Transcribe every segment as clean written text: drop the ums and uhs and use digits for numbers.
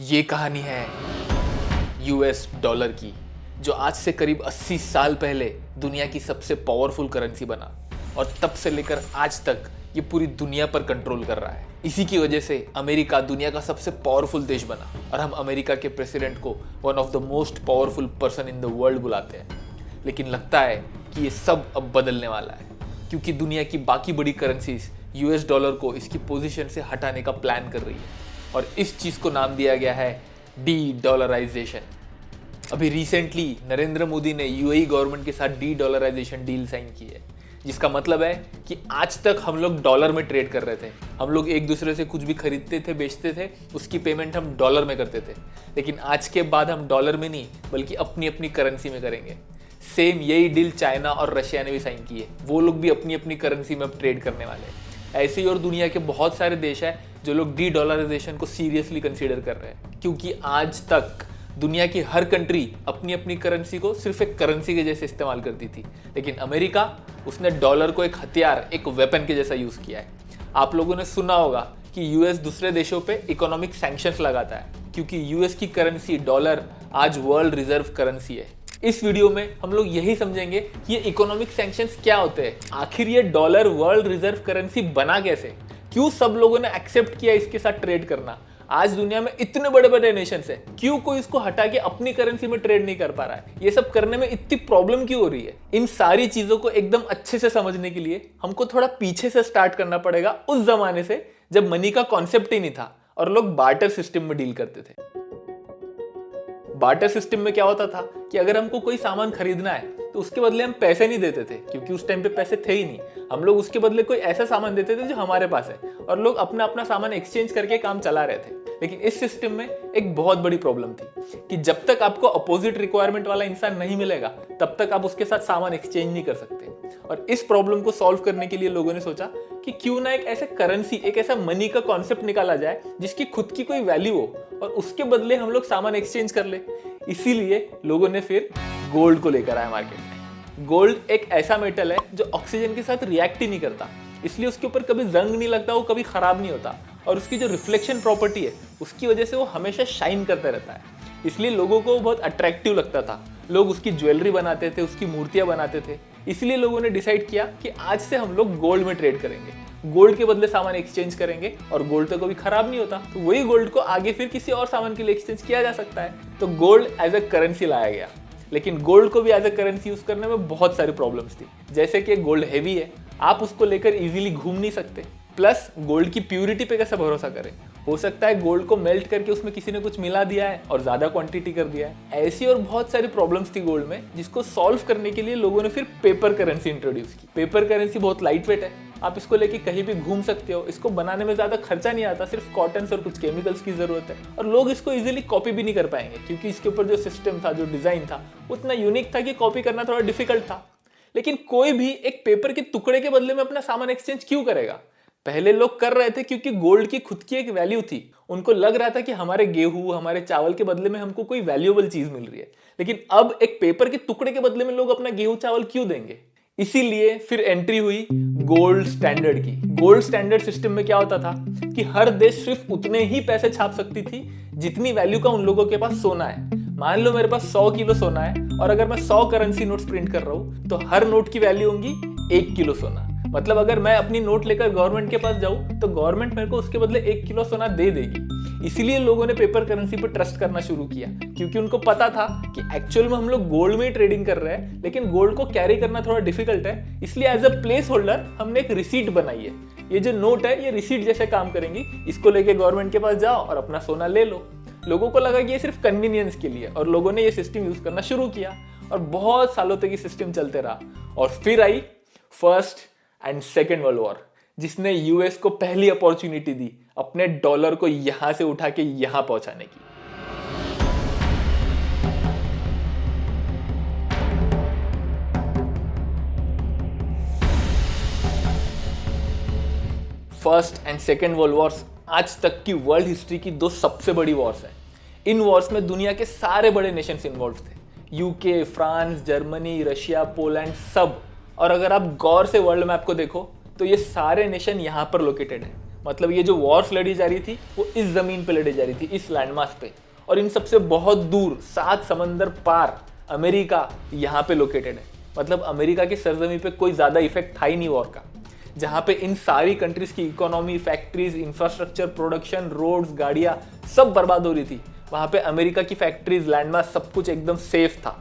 ये कहानी है यूएस डॉलर की, जो आज से करीब 80 साल पहले दुनिया की सबसे पावरफुल करेंसी बना और तब से लेकर आज तक ये पूरी दुनिया पर कंट्रोल कर रहा है। इसी की वजह से अमेरिका दुनिया का सबसे पावरफुल देश बना और हम अमेरिका के प्रेसिडेंट को one of the most powerful person in the world बुलाते हैं। लेकिन लगता है कि ये सब अब बदलने वाला है, क्योंकि दुनिया की बाकी बड़ी करेंसीज यूएस डॉलर को इसकी पोजीशन से हटाने का प्लान कर रही है और इस चीज़ को नाम दिया गया है डी डॉलराइजेशन। अभी रिसेंटली नरेंद्र मोदी ने यूएई गवर्नमेंट के साथ डी डॉलराइजेशन डील साइन की है, जिसका मतलब है कि आज तक हम लोग डॉलर में ट्रेड कर रहे थे। हम लोग एक दूसरे से कुछ भी खरीदते थे, बेचते थे, उसकी पेमेंट हम डॉलर में करते थे। लेकिन आज के बाद हम डॉलर में नहीं बल्कि अपनी अपनी करेंसी में करेंगे। सेम यही डील चाइना और रशिया ने भी साइन की है। वो लोग भी अपनी अपनी करेंसी में अब ट्रेड करने वाले हैं। ऐसे ही और दुनिया के बहुत सारे देश हैं जो लोग डी डॉलराइजेशन को सीरियसली कंसीडर कर रहे हैं, क्योंकि आज तक दुनिया की हर कंट्री अपनी अपनी करेंसी को सिर्फ एक करेंसी के जैसे इस्तेमाल करती थी। लेकिन अमेरिका, उसने डॉलर को एक हथियार, एक वेपन के जैसा यूज किया है। आप लोगों ने सुना होगा कि यूएस दूसरे देशों पे इकोनॉमिक सैंक्शंस लगाता है, क्योंकि यूएस की करेंसी डॉलर आज वर्ल्ड रिजर्व करेंसी है। इस वीडियो में हम लोग यही समझेंगे कि ये इकोनॉमिक सैंक्शंस क्या होते हैं, आखिर ये डॉलर वर्ल्ड रिजर्व करेंसी बना कैसे, क्यों सब लोगों ने एक्सेप्ट किया इसके साथ ट्रेड करना। आज दुनिया में इतने बड़े बड़े नेशंस हैं, क्यों कोई इसको हटा के अपनी करेंसी में ट्रेड नहीं कर पा रहा है, ये सब करने में इतनी प्रॉब्लम क्यों हो रही है। इन सारी चीजों को एकदम अच्छे से समझने के लिए हमको थोड़ा पीछे से स्टार्ट करना पड़ेगा, उस जमाने से जब मनी का कॉन्सेप्ट ही नहीं था और लोग बार्टर सिस्टम में डील करते थे। बार्टर सिस्टम में क्या होता था कि अगर हमको कोई सामान खरीदना है तो उसके बदले हम पैसे नहीं देते थे, क्योंकि उस टाइम पे पैसे थे ही नहीं। हम लोग उसके बदले कोई ऐसा सामान देते थे जो हमारे पास है और लोग अपना अपना सामान एक्सचेंज करके काम चला रहे थे। लेकिन इस सिस्टम में एक बहुत बड़ी प्रॉब्लम थी कि जब तक आपको अपोजिट रिक्वायरमेंट वाला इंसान नहीं मिलेगा तब तक आप उसके साथ सामान एक्सचेंज नहीं कर सकते। और इस प्रॉब्लम को सॉल्व करने के लिए लोगों ने सोचा कि क्यों ना एक ऐसे करेंसी, एक ऐसा मनी का कॉन्सेप्ट निकाला जाए जिसकी खुद की कोई वैल्यू हो और उसके बदले हम लोग सामान एक्सचेंज कर ले। इसीलिए लोगों ने फिर गोल्ड को लेकर आया मार्केट में। गोल्ड एक ऐसा मेटल है जो ऑक्सीजन के साथ रिएक्ट ही नहीं करता, इसलिए उसके ऊपर कभी जंग नहीं लगता, वो कभी खराब नहीं होता और उसकी जो रिफ्लेक्शन प्रॉपर्टी है उसकी वजह से वो हमेशा शाइन करता रहता है। इसलिए लोगों को बहुत अट्रैक्टिव लगता था, लोग उसकी ज्वेलरी बनाते थे, उसकी मूर्तियां बनाते थे। इसलिए लोगों ने डिसाइड किया कि आज से हम लोग गोल्ड में ट्रेड करेंगे, गोल्ड के बदले सामान एक्सचेंज करेंगे और गोल्ड तो कभी खराब नहीं होता, तो वही गोल्ड को आगे फिर किसी और सामान के लिए एक्सचेंज किया जा सकता है। तो गोल्ड एज अ करेंसी लाया गया। लेकिन गोल्ड को भी एज अ करेंसी यूज करने में बहुत सारी प्रॉब्लम्स थी, जैसे कि गोल्ड हैवी है, आप उसको लेकर इजीली घूम नहीं सकते, प्लस गोल्ड की प्यूरिटी पे कैसे भरोसा करें। हो सकता है गोल्ड को मेल्ट करके उसमें किसी ने कुछ मिला दिया है और ज्यादा क्वांटिटी कर दिया है। ऐसी और बहुत सारी प्रॉब्लम्स थी गोल्ड में, जिसको सॉल्व करने के लिए लोगों ने फिर पेपर करेंसी इंट्रोड्यूस की। पेपर करेंसी बहुत लाइट वेट है, आप इसको लेके कहीं भी घूम सकते हो, इसको बनाने में ज्यादा खर्चा नहीं आता, सिर्फ कॉटन और कुछ केमिकल्स की जरूरत है और लोग इसको इजीली कॉपी भी नहीं कर पाएंगे, क्योंकि इसके ऊपर जो सिस्टम था, जो डिजाइन था, उतना यूनिक था कि कॉपी करना थोड़ा डिफिकल्ट था। लेकिन कोई भी एक पेपर के टुकड़े के बदले में अपना सामान एक्सचेंज क्यों करेगा? पहले लोग कर रहे थे क्योंकि गोल्ड की खुद की एक वैल्यू थी, उनको लग रहा था कि हमारे गेहूं, हमारे चावल के बदले में हमको कोई वैल्यूएबल चीज मिल रही है। लेकिन अब एक पेपर के टुकड़े के बदले में लोग अपना गेहूं चावल क्यों देंगे? इसीलिए फिर एंट्री हुई गोल्ड स्टैंडर्ड की। गोल्ड स्टैंडर्ड सिस्टम में क्या होता था कि हर देश सिर्फ उतने ही पैसे छाप सकती थी जितनी वैल्यू का उन लोगों के पास सोना है। मान लो मेरे पास 100 किलो सोना है और अगर मैं 100 करेंसी नोट्स प्रिंट कर रहा हूं तो हर नोट की वैल्यू होगी 1 किलो सोना। मतलब अगर मैं अपनी नोट लेकर गवर्नमेंट के पास जाऊं तो गवर्नमेंट मेरे को उसके बदले 1 किलो सोना दे देगी। इसीलिए लोगों ने पेपर करेंसी पर ट्रस्ट करना शुरू किया, क्योंकि उनको पता था कि एक्चुअल में हम लोग गोल्ड में ही ट्रेडिंग कर रहे हैं, लेकिन गोल्ड को कैरी करना थोड़ा डिफिकल्ट है। इसलिए एज अ प्लेस होल्डर हमने एक रिसीट बनाई है। ये जो नोट है ये रिसीट जैसे काम करेंगी, इसको लेके गवर्नमेंट के पास जाओ और अपना सोना ले लो। लोगों को लगा कि ये सिर्फ कन्वीनियंस के लिए और लोगों ने ये सिस्टम यूज करना शुरू किया और बहुत सालों तक ये सिस्टम चलते रहा। और फिर आई first and second world war, जिसने यूएस को पहली अपॉर्चुनिटी दी अपने डॉलर को यहां से उठा के यहां पहुंचाने की। First and second world Wars आज तक की वर्ल्ड हिस्ट्री की दो सबसे बड़ी वॉर्स हैं। इन वॉर्स में दुनिया के सारे बड़े नेशंस इन्वॉल्व थे, UK, France, Germany, Russia, Poland, सब। और अगर आप गौर से वर्ल्ड मैप को देखो तो ये सारे नेशन यहाँ पर लोकेटेड है। मतलब ये जो वॉर्स लड़ी जा रही थी वो इस जमीन पे लड़ी जा रही थी, इस लैंडमास पे। और इन सबसे बहुत दूर 7 समंदर पार अमेरिका यहाँ पे लोकेटेड है। मतलब अमेरिका की सरजमी पे कोई ज्यादा इफेक्ट था ही नहीं वॉर का। जहाँ पे इन सारी कंट्रीज की economy, factories, infrastructure, production, roads, गाड़ियां सब बर्बाद हो रही थी, वहां पे अमेरिका की फैक्ट्रीज, लैंडमास, सब कुछ एकदम सेफ था।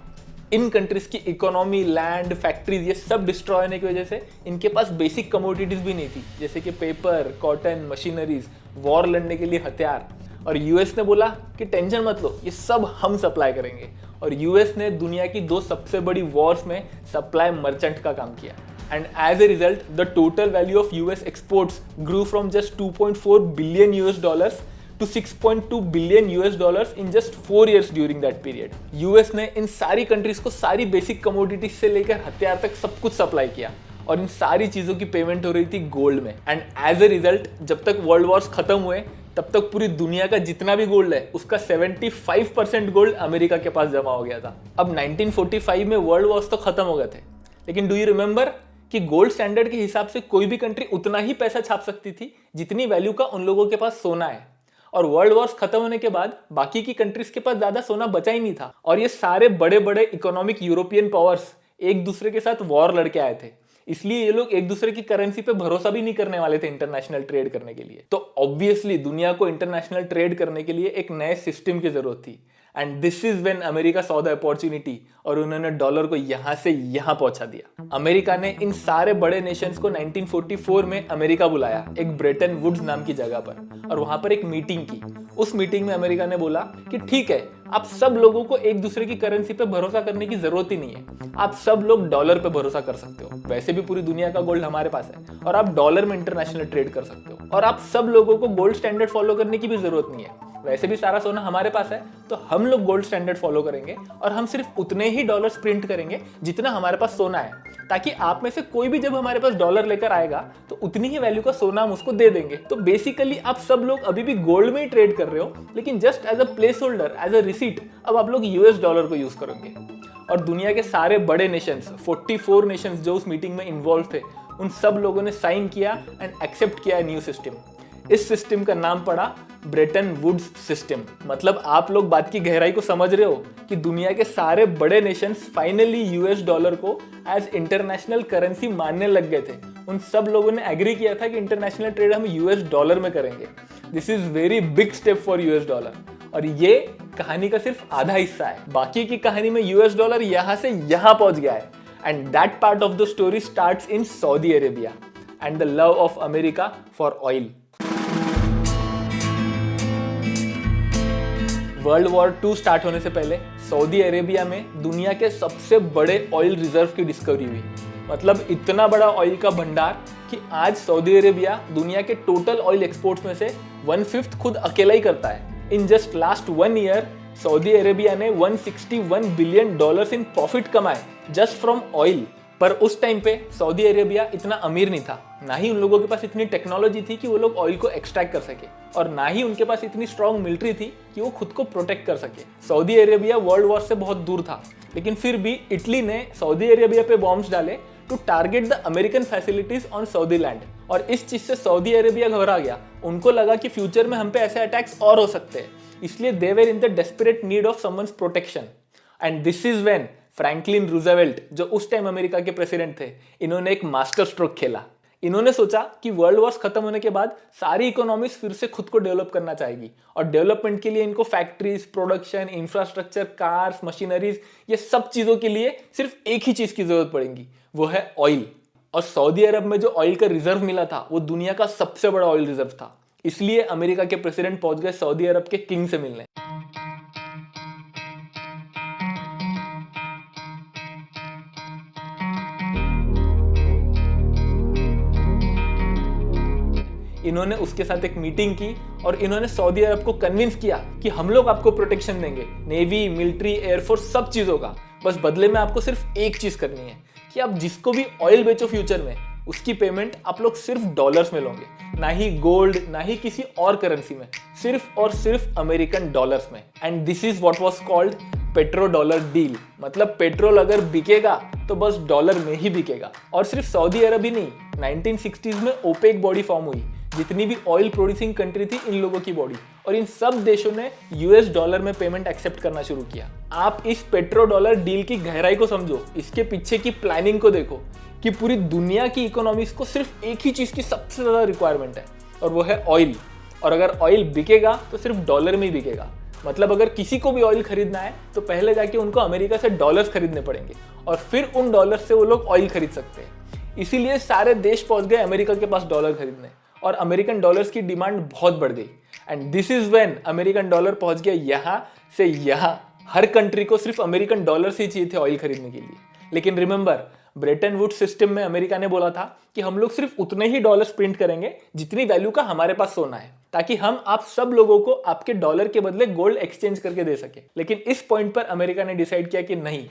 इन कंट्रीज की इकोनॉमी, लैंड, फैक्ट्रीज ये सब डिस्ट्रॉय होने की वजह से इनके पास बेसिक कमोडिटीज भी नहीं थी, जैसे कि पेपर, कॉटन, मशीनरीज, वॉर लड़ने के लिए हथियार। और यूएस ने बोला कि टेंशन मत लो, ये सब हम सप्लाई करेंगे। और यूएस ने दुनिया की 2 सबसे बड़ी वॉर्स में सप्लाई मर्चेंट का काम किया। And as a result, the total value of US exports grew from just 2.4 billion US dollars to 6.2 billion US dollars in just 4 years during that period. US ने इन सारी कंट्रीज को सारी basic commodities से लेकर हथियार तक सब कुछ सप्लाई किया और इन सारी चीजों की पेमेंट हो रही थी गोल्ड में। एंड एज ए रिजल्ट जब तक वर्ल्ड वॉर्स खत्म हुए तब तक पूरी दुनिया का जितना भी गोल्ड है उसका 75% गोल्ड अमेरिका के पास जमा हो गया था। अब 1945 में वर्ल्ड वॉर्स तो खत्म हो गए थे, लेकिन डू यू रिमेंबर कि गोल्ड स्टैंडर्ड के हिसाब से कोई भी कंट्री उतना ही पैसा छाप सकती थी जितनी वैल्यू का उन लोगों के पास सोना है। और वर्ल्ड वॉर्स खत्म होने के बाद बाकी की कंट्रीज के पास ज्यादा सोना बचा ही नहीं था और ये सारे बड़े बड़े इकोनॉमिक यूरोपियन पावर्स एक दूसरे के साथ वॉर लड़के आए थे। इसलिए ये लोग एक दूसरे की करेंसी पे भरोसा भी नहीं करने वाले थे इंटरनेशनल ट्रेड करने के लिए। तो ऑब्वियसली दुनिया को इंटरनेशनल ट्रेड करने के लिए एक नए सिस्टम की जरूरत थी। And this is when America saw the opportunity और उन्होंने डॉलर को यहां से यहां पहुंचा दिया। अमेरिका ने इन सारे बड़े नेशंस को 1944 में अमेरिका बुलाया एक ब्रेटन वुड्स नाम की जगह पर और वहां पर एक मीटिंग की। उस मीटिंग में अमेरिका ने बोला कि ठीक है, आप सब लोगों को एक दूसरे की करेंसी पे भरोसा करने की जरूरत ही नहीं है, आप सब लोग डॉलर पे भरोसा कर सकते हो। वैसे भी पूरी दुनिया का गोल्ड हमारे पास है और आप डॉलर में इंटरनेशनल ट्रेड कर सकते हो। और आप सब लोगों को गोल्ड स्टैंडर्ड फॉलो करने की भी जरूरत नहीं है, वैसे भी सारा सोना हमारे पास है, तो हम लोग गोल्ड स्टैंडर्ड फॉलो करेंगे और हम सिर्फ उतने ही डॉलर्स प्रिंट करेंगे जितना हमारे पास सोना है, ताकि आप में से कोई भी जब हमारे पास डॉलर लेकर आएगा तो उतनी ही वैल्यू का सोना हम उसको दे देंगे। तो बेसिकली आप सब लोग अभी भी गोल्ड में ही ट्रेड कर रहे हो, लेकिन just as a placeholder, as a receipt अब आप लोग यूएस डॉलर को यूज करेंगे। और दुनिया के सारे बड़े नेशंस, 44 नेशंस जो उस मीटिंग में इन्वॉल्व थे, उन सब लोगों ने साइन किया एंड एक्सेप्ट किया न्यू सिस्टम। इस सिस्टम का नाम पड़ा ब्रेटन वुड्स सिस्टम। मतलब आप लोग बात की गहराई को समझ रहे हो कि दुनिया के सारे बड़े नेशंस फाइनली यूएस डॉलर को एज इंटरनेशनल करेंसी मानने लग गए थे। उन सब लोगों ने एग्री किया था कि इंटरनेशनल ट्रेड हम यूएस डॉलर में करेंगे। This is very big step for US dollar. और ये कहानी का सिर्फ आधा हिस्सा है, बाकी की कहानी में यूएस डॉलर यहां से यहां पहुंच गया है। And that part of the story starts in Saudi Arabia and the love of America for oil. World war 2 start होने से पहले सऊदी अरेबिया में दुनिया के सबसे बड़े ऑयल रिजर्व की डिस्कवरी हुई। मतलब इतना बड़ा ऑयल का भंडार कि आज सऊदी अरेबिया दुनिया के टोटल ऑयल एक्सपोर्ट्स में से 1/5 खुद अकेला ही करता है। In just last 1 year Saudi Arabia ने $161 बिलियन इन प्रॉफिट कमाए जस्ट फ्रॉम ऑयल। पर उस टाइम पे सऊदी अरेबिया इतना अमीर नहीं था, ना ही उन लोगों के पास इतनी टेक्नोलॉजी थी कि वो लोग ऑयल को एक्सट्रैक्ट कर सके, और ना ही उनके पास इतनी स्ट्रॉन्ग मिलिट्री थी कि वो खुद को प्रोटेक्ट कर सके। सऊदी अरेबिया वर्ल्ड वॉर से बहुत दूर था, लेकिन फिर भी इटली ने सऊदी अरेबिया पे बॉम्ब्स डाले to target the American facilities on Saudi land. और इस चीज से सऊदी अरेबिया घबरा गया। उनको लगा कि फ्यूचर में हम पे ऐसे अटैक्स और हो सकते हैं, इसलिए they were in the desperate need of someone's protection. And this is when Franklin Roosevelt, जो उस टाइम अमेरिका के प्रेसिडेंट थे, इन्होंने एक मास्टर स्ट्रोक खेला। इन्होंने सोचा कि वर्ल्ड वॉर्स खत्म होने के बाद सारी इकोनॉमीज फिर से खुद को डेवलप करना चाहेगी, और डेवलपमेंट के लिए इनको factories, production, infrastructure, cars, machineries, ये सब चीजों के लिए सिर्फ एक ही चीज की जरूरत पड़ेगी, वो है ऑयल। और सऊदी अरब में जो ऑयल का रिजर्व मिला था वो दुनिया का सबसे बड़ा ऑयल रिजर्व था। इसलिए अमेरिका के प्रेसिडेंट पहुंच गए सऊदी अरब के किंग से मिलने। इन्होंने उसके साथ एक मीटिंग की और इन्होंने सऊदी अरब को कन्विंस किया कि हम लोग आपको प्रोटेक्शन देंगे, नेवी, मिलिट्री, एयरफोर्स, सब चीजों का। बस बदले में आपको सिर्फ एक चीज करनी है कि आप जिसको भी ऑयल बेचो फ्यूचर में, उसकी पेमेंट आप लोग सिर्फ डॉलर्स में लोगे, ना ही गोल्ड, ना ही किसी और करेंसी में, सिर्फ और सिर्फ अमेरिकन डॉलर्स में। And this is what was called petro dollar deal. मतलब पेट्रोल अगर बिकेगा तो बस डॉलर में ही बिकेगा। और सिर्फ सऊदी अरब ही नहीं, 1960s में ओपेक बॉडी फॉर्म हुई जितनी भी ऑयल प्रोड्यूसिंग कंट्री थी इन लोगों की बॉडी, और इन सब देशों ने यूएस डॉलर में पेमेंट एक्सेप्ट करना शुरू किया। आप इस पेट्रो डॉलर डील की गहराई को समझो, इसके पीछे की प्लानिंग को देखो कि पूरी दुनिया की इकोनॉमीज को सिर्फ एक ही चीज की सबसे ज्यादा रिक्वायरमेंट है, और वो है ऑयल। और अगर ऑयल बिकेगा तो सिर्फ डॉलर में ही बिकेगा। मतलब अगर किसी को भी ऑयल खरीदना है तो पहले जाके उनको अमेरिका से डॉलर्स खरीदने पड़ेंगे, और फिर उन डॉलर्स से वो लोग ऑयल खरीद सकते हैं। इसीलिए सारे देश पहुंच गए अमेरिका के पास डॉलर खरीदने, और अमेरिकन डॉलर्स की डिमांड बहुत बढ़ गई। And this is when American dollar पहुंच गया यहाँ से यहाँ। हर कंट्री को सिर्फ अमेरिकन डॉलर ही चाहिए थे ऑयल खरीदने के लिए। लेकिन रिमेंबर, ब्रेटन वुड्स सिस्टम में अमेरिका ने बोला था कि हम लोग सिर्फ उतने ही डॉलर्स प्रिंट करेंगे जितनी वैल्यू का हमारे पास सोना है, ताकि हम आप सब लोगों को आपके डॉलर के बदले गोल्ड एक्सचेंज करके दे सके। लेकिन इस पॉइंट पर अमेरिका ने डिसाइड किया कि नहीं,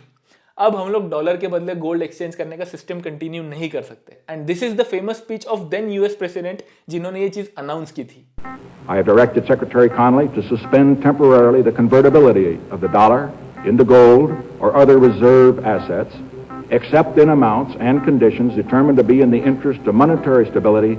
अब हम लोग डॉलर के बदले गोल्ड एक्सचेंज करने का सिस्टम कंटिन्यू नहीं कर सकते। And this is the famous speech of then US president जिन्होंने ये चीज अनाउंस की थी। I have directed Secretary Connally to suspend temporarily the convertibility of the dollar into gold or other reserve assets, except in amounts and conditions determined to be in the interest of monetary stability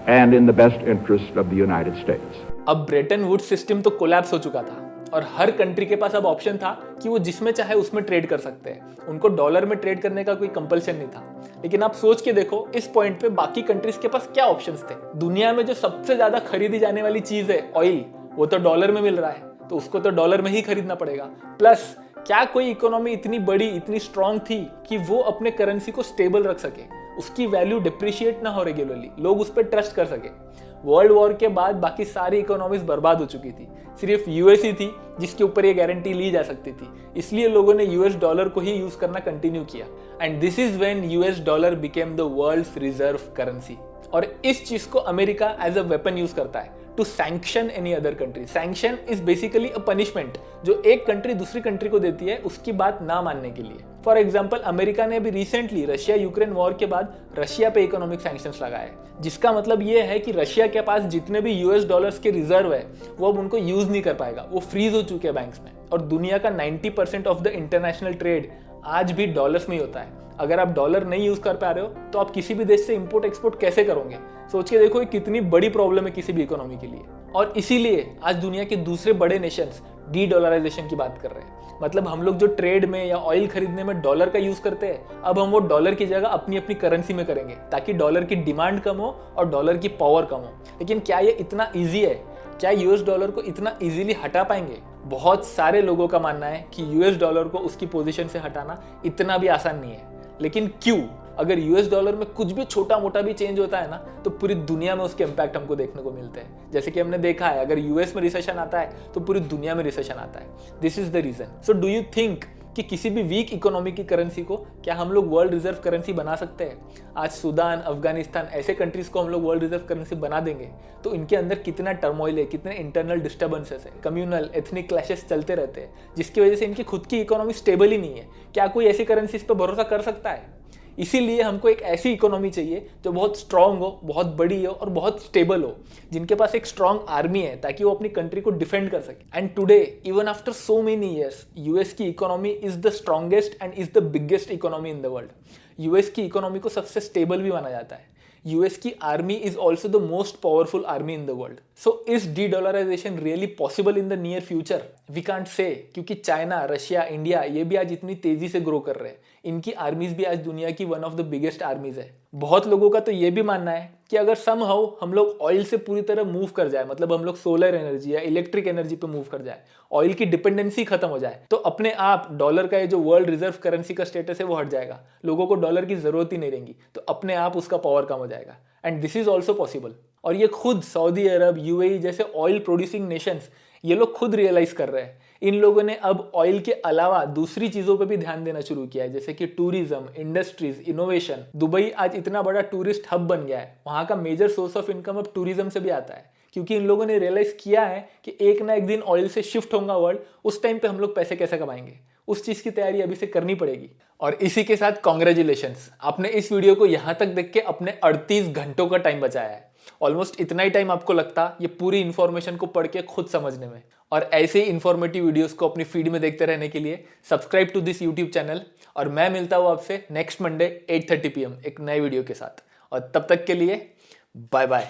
and in the best interest of the United States. अब Bretton Woods system तो collapse हो चुका था, और हर country के पास अब option था कि वो जिसमें चाहे उसमें ट्रेड कर सकते हैं। उनको डॉलर में ट्रेड करने का कोई कंपल्शन नहीं था। लेकिन आप सोच के देखो, इस पॉइंट पे बाकी कंट्रीज के पास क्या ऑप्शंस थे। दुनिया में जो सबसे ज्यादा खरीदी जाने वाली चीज है ऑयल, वो तो डॉलर में मिल रहा है, तो उसको तो डॉलर में ही खरीदना पड़ेगा। प्लस क्या कोई इकोनॉमी इतनी बड़ी, इतनी स्ट्रांग थी कि वो अपने करेंसी को स्टेबल रख सके, उसकी वैल्यू डिप्रिशिएट ना हो रेगुलरली, लोग उस पर ट्रस्ट कर सके। वर्ल्ड वॉर के बाद बाकी सारी इकोनॉमीज बर्बाद हो चुकी थी, सिर्फ यूएस ही थी जिसके ऊपर ये गारंटी ली जा सकती थी। इसलिए लोगों ने यूएस डॉलर को ही यूज करना कंटिन्यू किया। And this is when US dollar became the world's reserve currency. और इस चीज को America as a weapon use करता है to sanction any other country. Sanction is basically a punishment जो एक कंट्री दूसरी कंट्री को देती है उसकी बात ना मानने के लिए। फॉर एग्जाम्पल, अमेरिका ने अभी रिसेंटली रशिया यूक्रेन वॉर के बाद रशिया पे इकोनॉमिक सैंक्शंस लगाए, जिसका मतलब ये है कि रशिया के पास जितने भी यूएस डॉलर्स के रिजर्व है वो अब उनको यूज नहीं कर पाएगा, वो फ्रीज हो चुके हैं बैंक्स में। और दुनिया का 90% ऑफ द इंटरनेशनल ट्रेड आज भी डॉलर्स में ही होता है। अगर आप डॉलर नहीं यूज कर पा रहे हो तो आप किसी भी देश से इंपोर्ट एक्सपोर्ट कैसे करोगे? सोच के देखो, ये कितनी बड़ी प्रॉब्लम है किसी भी इकोनॉमी के लिए। और इसीलिए आज दुनिया के दूसरे बड़े नेशंस डी डॉलराइजेशन की बात कर रहे हैं। मतलब हम लोग जो ट्रेड में या ऑयल खरीदने में डॉलर का यूज करते हैं, अब हम वो डॉलर की जगह अपनी अपनी करेंसी में करेंगे, ताकि डॉलर की डिमांड कम हो और डॉलर की पावर कम हो। लेकिन क्या ये इतना ईजी है? क्या यूएस डॉलर को इतना इजीली हटा पाएंगे? बहुत सारे लोगों का मानना है कि यूएस डॉलर को उसकी पोजीशन से हटाना इतना भी आसान नहीं है। लेकिन क्यों? अगर यूएस डॉलर में कुछ भी छोटा मोटा भी चेंज होता है ना, तो पूरी दुनिया में उसके इंपैक्ट हमको देखने को मिलते हैं। जैसे कि हमने देखा है, अगर यूएस में रिसेशन आता है तो पूरी दुनिया में रिसेशन आता है। This is the reason. So do you think कि किसी भी वीक इकोनॉमी की करेंसी को क्या हम लोग वर्ल्ड रिजर्व करेंसी बना सकते हैं? आज सूडान, अफगानिस्तान ऐसे कंट्रीज को हम लोग वर्ल्ड रिजर्व करेंसी बना देंगे तो इनके अंदर कितना टर्मोइल है, कितने इंटरनल डिस्टर्बेंसेस है, कम्युनल एथनिक क्लैशेस चलते रहते हैं, जिसकी वजह से इनकी खुद की इकोनॉमी स्टेबल ही नहीं है। क्या कोई ऐसी करेंसी पर भरोसा कर सकता है? इसीलिए हमको एक ऐसी इकोनॉमी चाहिए जो बहुत स्ट्रांग हो, बहुत बड़ी हो और बहुत स्टेबल हो, जिनके पास एक स्ट्रांग आर्मी है ताकि वो अपनी कंट्री को डिफेंड कर सके। And today even after so many years US की economy is the strongest and is the biggest economy in the world. US की इकोनॉमी को सबसे स्टेबल भी माना जाता है। यूएस की army is also the most powerful army in the world. So is dedollarization really possible in the near future? We can't say, क्योंकि चाइना, रशिया, इंडिया ये भी आज इतनी तेजी से ग्रो कर रहे हैं। इनकी आर्मीज भी आज दुनिया की वन ऑफ द बिगेस्ट आर्मीज है। बहुत लोगों का तो ये भी मानना है कि अगर समहाउ हम लोग ऑयल से पूरी तरह मूव कर जाए, मतलब हम लोग सोलर एनर्जी या इलेक्ट्रिक एनर्जी पे मूव कर जाए, ऑयल की डिपेंडेंसी खत्म हो जाए, तो अपने आप डॉलर का ये जो वर्ल्ड रिजर्व करेंसी का स्टेटस है वो हट जाएगा। लोगों को डॉलर की जरूरत ही नहीं रहेगी, तो अपने आप उसका पावर कम हो जाएगा। And this is also possible. और ये खुद सऊदी अरब, यूएई जैसे ऑयल प्रोड्यूसिंग नेशंस ये लोग खुद रियलाइज कर रहे हैं। इन लोगों ने अब ऑयल के अलावा दूसरी चीजों पे भी ध्यान देना शुरू किया है, जैसे कि टूरिज्म, इंडस्ट्रीज, इनोवेशन। दुबई आज इतना बड़ा टूरिस्ट हब बन गया है, वहां का मेजर सोर्स ऑफ इनकम अब टूरिज्म से भी आता है, क्योंकि इन लोगों ने रियलाइज किया है कि एक ना एक दिन ऑयल से शिफ्ट होगा वर्ल्ड, उस टाइम पे हम लोग पैसे कैसे कमाएंगे, उस चीज की तैयारी अभी से करनी पड़ेगी। और इसी के साथ कॉन्ग्रेचुलेशंस, आपने इस वीडियो को यहां तक देख के अपने 38 घंटों का टाइम बचाया है। ऑलमोस्ट इतना ही टाइम आपको लगता ये पूरी इन्फॉर्मेशन को पढ़ के खुद समझने में। और ऐसे ही इन्फॉर्मेटिव वीडियोस को अपनी फीड में देखते रहने के लिए subscribe to this YouTube channel. और मैं मिलता हूँ आपसे नेक्स्ट मंडे 8:30 PM एक नए वीडियो के साथ। और तब तक के लिए बाय बाय।